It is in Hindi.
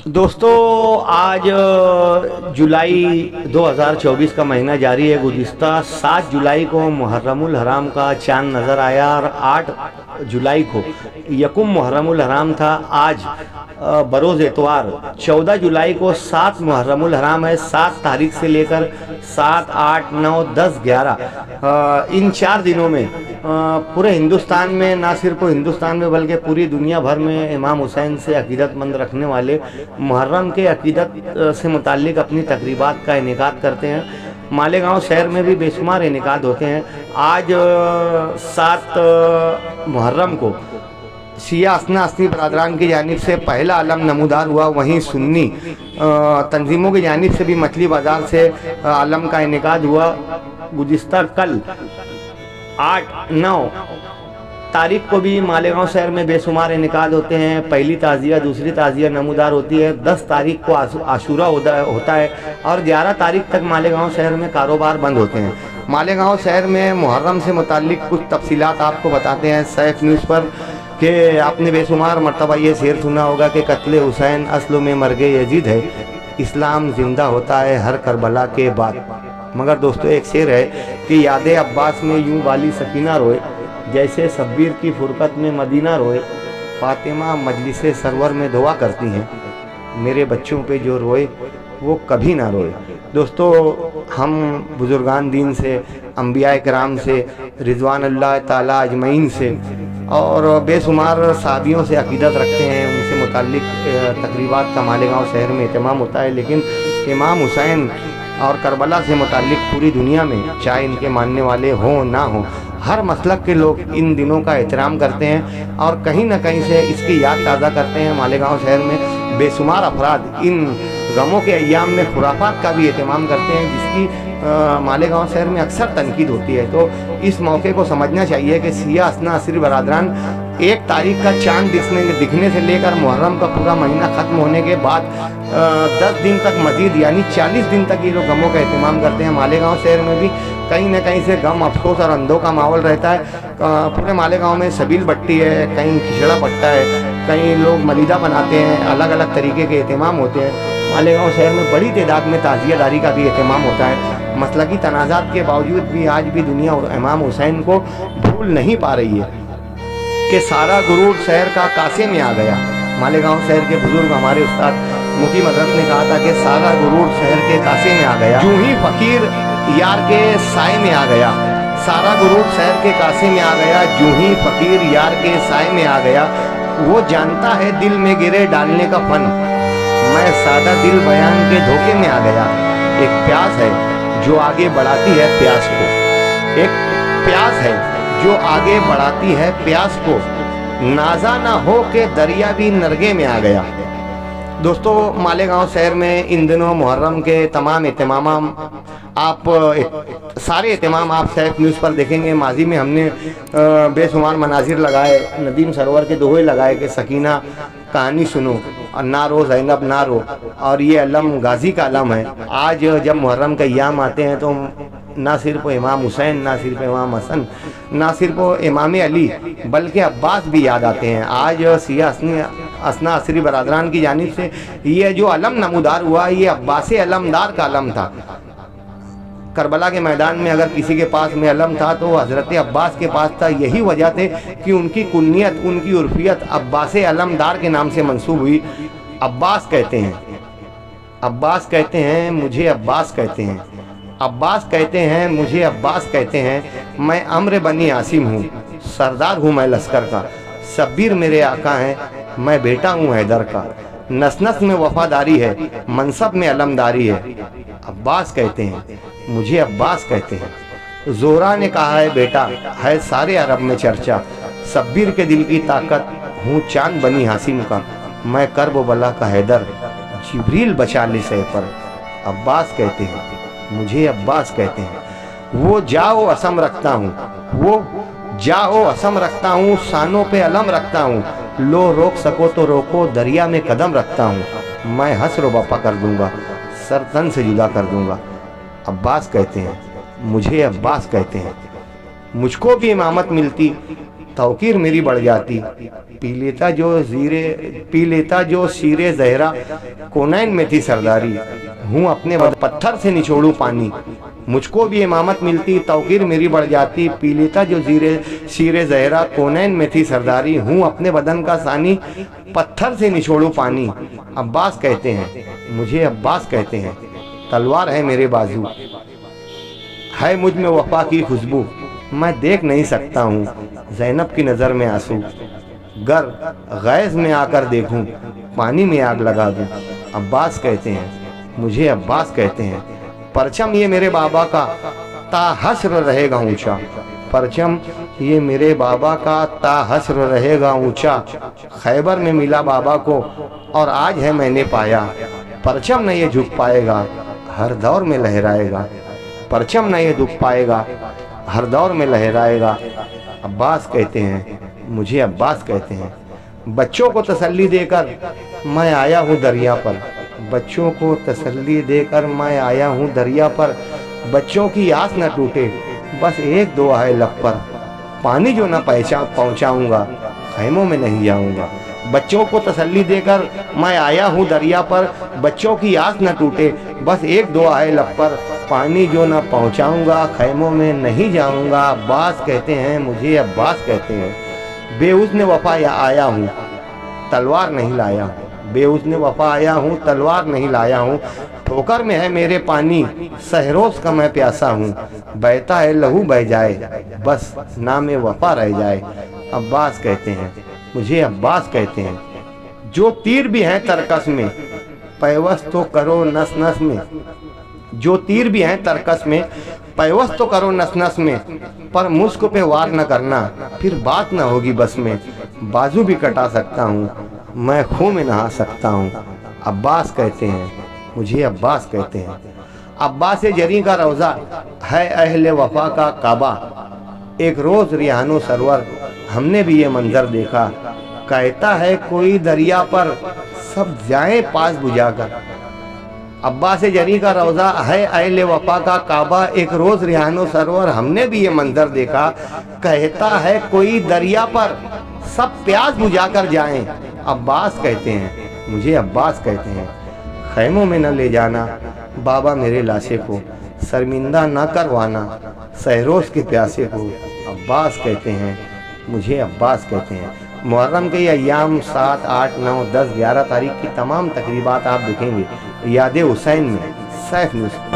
दोस्तों, आज जुलाई 2024 का महीना जारी है। गुज़िश्ता 7 जुलाई को मुहर्रमुल हराम का चांद नज़र आया और 8 जुलाई को यकुम मुहर्रमुल हराम था। आज बरोज़ एतवार 14 जुलाई को 7 मुहर्रमुल हराम है। 7 तारीख से लेकर 7, 8, 9, 10, 11 इन 4 दिनों में पूरे हिंदुस्तान में, ना सिर्फ हिंदुस्तान में बल्कि पूरी दुनिया भर में इमाम हुसैन से अकीदतमंद रखने वाले मुहर्रम के अकीदत से मुताल्लिक अपनी तकरीबात का इनेकाद करते हैं। मालेगांव शहर में भी बेशुमार इनेकाद होते हैं। आज 7 मुहर्रम को शिया असना असनी बरादरान की जानिब से पहला अलम नमूदार हुआ। वहीं सुन्नी तंजीमों की जानिब से भी मछली बाज़ार से अलम का इनेकाद हुआ। गुज़िश्ता कल 8, 9 तारीख को भी मालेगांव शहर में बेशुमार इनेकाद होते हैं। पहली ताज़िया, दूसरी ताज़िया नमूदार होती है। 10 तारीख को आशूरा होता है और 11 तारीख तक मालेगांव शहर में कारोबार बंद होते हैं। मालेगांव शहर में मुहर्रम से मुताल्लिक कुछ तफसीलात आपको बताते हैं सैफ न्यूज़ पर कि आपने बेशुमार मरतबा ये शेर सुना होगा कि कत्ले हुसैन अस्ल में मर्गे यजीद है, इस्लाम जिंदा होता है हर करबला के बाद। मगर दोस्तों, एक शेर है कि यादे अब्बास में यूं वाली सकीना रोए, जैसे शब्बीर की फुरकत में मदीना रोए। फातिमा मजलिसे सरवर में दुआ करती हैं, मेरे बच्चों पे जो रोए वो कभी ना रोए। दोस्तों, हम बुजुर्गान दीन से, अंबिया कराम से, रिजवान अल्लाह ताला अजमईन से और बेशुमार साहबियों से अकीदत रखते हैं। उनसे मुताल्लिक तकरीबात का मालेगांव शहर में एहतमाम होता है। लेकिन इमाम हुसैन और करबला से मुताल्लिक पूरी दुनिया में, चाहे इनके मानने वाले हों ना हों, हर मसलक के लोग इन दिनों का एहतराम करते हैं और कहीं ना कहीं से इसकी याद ताज़ा करते हैं। मालेगांव शहर में बेशुमार अफराद इन गमों के अय्याम में खुराफात का भी एहतमाम करते हैं, जिसकी मालेगांव शहर में अक्सर तनकीद होती है। तो इस मौके को समझना चाहिए कि शिया असना असरी बरादरान 1 तारीख का चांद दिखने से लेकर मुहर्रम का पूरा महीना ख़त्म होने के बाद 10 दिन तक मजीद यानी 40 दिन तक ये लोग गमों का एहतमाम करते हैं। मालेगांव शहर में भी कहीं ना कहीं से गम, अफसोस और अंधों का माहौल रहता है। पूरे मालेगांव में सबील बट्टी है, कहीं खिचड़ा पट्टा है, कहीं लोग मलीदा बनाते हैं, अलग अलग तरीके के एहतमाम होते हैं। मालेगांव शहर में बड़ी तादाद में ताज़ियादारी का भी एहतमाम होता है। मसलकी तनाज़ात के बावजूद भी आज भी दुनिया इमाम हुसैन को भूल नहीं पा रही है कि सारा गुरूर शहर का कासे में आ गया। मालेगांव शहर के बुजुर्ग हमारे उस्ताद मुकी मदरस ने कहा था कि सारा गुरूर शहर के कासे में आ गया, यूं ही फकीर यार के साए में आ गया। सारा गुरूर शहर के कासे में आ गया, यूं ही फकीर यार के साए में आ गया। वो जानता है दिल में गिरे डालने का फन, मैं सादा दिल बयान के धोखे में आ गया। एक प्यास है जो आगे बढ़ाती है प्यास को, एक प्यास है जो आगे बढ़ाती है प्यास को, नाजा ना हो के दरिया भी नरगे में आ गया। दोस्तों, मालेगांव शहर में इन दिनों मुहर्रम के तमाम एहतमाम आप सारे एहतमाम आप सैफ न्यूज़ पर देखेंगे। माजी में हमने बेशुमार मनाजिर लगाए, नदीम सरवर के दोहे लगाए कि सकीना कहानी सुनो और ना रो ज़ैनब ना रो, और ये अलम गाजी का अलम है। आज जब मुहर्रम के अय्याम आते हैं तो ना सिर्फ इमाम हुसैन, ना सिर्फ इमाम हसन, ना सिर्फ इमाम अली बल्कि अब्बास भी याद आते हैं। आज शिया असना असरी बरादरान की जानिब से ये जो अलम नमूदार हुआ, ये अब्बास अलमदार का अलम था। करबला के मैदान में अगर किसी के पास में अलम था तो हज़रत अब्बास के पास था। यही वजह थे कि उनकी कुन्नियत, उनकी उर्फियत अब्बास अलमदार के नाम से मंसूब हुई। अब्बास कहते हैं, अब्बास कहते हैं, मुझे अब्बास कहते हैं, अब्बास कहते हैं, मुझे अब्बास कहते हैं। मैं अम्र बनी आसिम हूँ, सरदार हूँ मैं लश्कर का, शब्बीर मेरे आका हैं, मैं बेटा हूँ हैदर का। नस नस में वफादारी है, मनसब में अलमदारी है। अब्बास कहते हैं, मुझे अब्बास कहते हैं। जोरा ने कहा है बेटा, है सारे अरब में चर्चा, शब्बीर के दिल की ताकत हूँ चांद बनी हासिम का, मैं कर्ब बला का हैदर, जिब्रील बचा ले सह पर। अब्बास कहते हैं, मुझे अब्बास कहते हैं। वो जाओ असम रखता हूँ, वो जाओ असम रखता हूँ, शानों पे अलम रखता हूँ, लो रोक सको तो रोको, दरिया में कदम रखता हूँ, मैं हसर बपा कर दूंगा, सर तन से जुदा कर दूंगा। अब्बास कहते हैं, मुझे अब्बास कहते हैं। मुझको भी इमामत मिलती तौकीर मेरी बढ़ जाती। पी लेता जो शीरे जहरा, कोनैन में थी सरदारी। हूँ अपने पत्थर से निचोड़ू पानी, मुझको भी इमामत मिलती, तौकीर मेरी बढ़ जाती। पी लेता जो शीरे जहरा, कोनैन में थी सरदारी। हूँ अपने बदन का सानी, पत्थर से निचोड़ू पानी। अब्बास कहते हैं, मुझे अब्बास कहते हैं। तलवार है मेरे बाजू, है मुझ में वफा की खुशबू। मैं देख नहीं सकता हूँ ज़ैनब की नज़र में आंसू। गर गैज़ में आकर देखूं, पानी में आग लगा दूं। अब्बास कहते हैं, मुझे अब्बास कहते हैं। परचम ये मेरे बाबा का ताहश्र रहेगा ऊंचा। परचम ये मेरे बाबा का ताहश्र रहेगा ऊंचा। खैबर में मिला बाबा को और आज है मैंने पाया। परचम न ये झुक पाएगा, हर दौर में लहराएगा। परचम न ये दुख पाएगा, हर दौर में लहराएगा। अब्बास कहते हैं, मुझे अब्बास कहते हैं। बच्चों को तसल्ली देकर मैं आया हूँ दरिया पर। बच्चों को तसल्ली देकर मैं आया हूँ दरिया पर। बच्चों की आस न टूटे, बस एक दुआ है लब पर। पानी जो न पहुँचाऊँगा, खैमों में नहीं जाऊँगा। बच्चों को तसल्ली देकर मैं आया हूँ दरिया पर। बच्चों की आस न टूटे, बस एक दुआ है लब पर। पानी जो न पहुँचाऊँगा, खैमों में नहीं जाऊँगा। अब्बास कहते हैं, मुझे अब्बास कहते हैं। बेउज़्न वफ़ा आया हूँ, तलवार नहीं लाया हूँ। बेउज़्न वफ़ा आया हूँ, तलवार नहीं लाया हूँ। ठोकर में है मेरे पानी, सहरोज़ का मैं प्यासा हूँ। बहता है लहू बह जाए, बस नामे वफ़ा रह जाए। अब्बास कहते हैं, मुझे अब्बास कहते हैं। जो तीर भी हैं तरकस में, पैवस्त तो करो नस नस में। जो तीर भी हैं तरकस में, पैवस्त तो करो नस नस में। पर मुस्क पे वार न करना, फिर बात न होगी बस में। बाजू भी कटा सकता हूँ, मैं खून में नहा सकता हूँ। अब्बास कहते हैं, मुझे अब्बास कहते हैं। अब्बास जरी का रोज़ा है अहले वफा का काबा। एक रोज़ रिहानो सरवर, हमने भी ये मंजर देखा। कहता है कोई दरिया पर, सब जाएं पास बुझाकर। अब्बास जरी का रोज़ा है अहले वफा का काबा। एक रोज़ रिहानो सरवर, हमने भी ये मंजर देखा। कहता है कोई दरिया पर, सब प्यास बुझाकर जाएं। अब्बास कहते हैं, मुझे अब्बास कहते हैं। खैमों में न ले जाना बाबा मेरे लाशे को, शर्मिंदा न करवाना सहरोज़ के प्यासे को। अब्बास कहते हैं, मुझे अब्बास कहते हैं। मुहर्रम के अय्याम 7, 8, 9, 10, 11 तारीख की तमाम तकरीबात आप देखेंगे याद हुसैन में सैफ न्यूज़।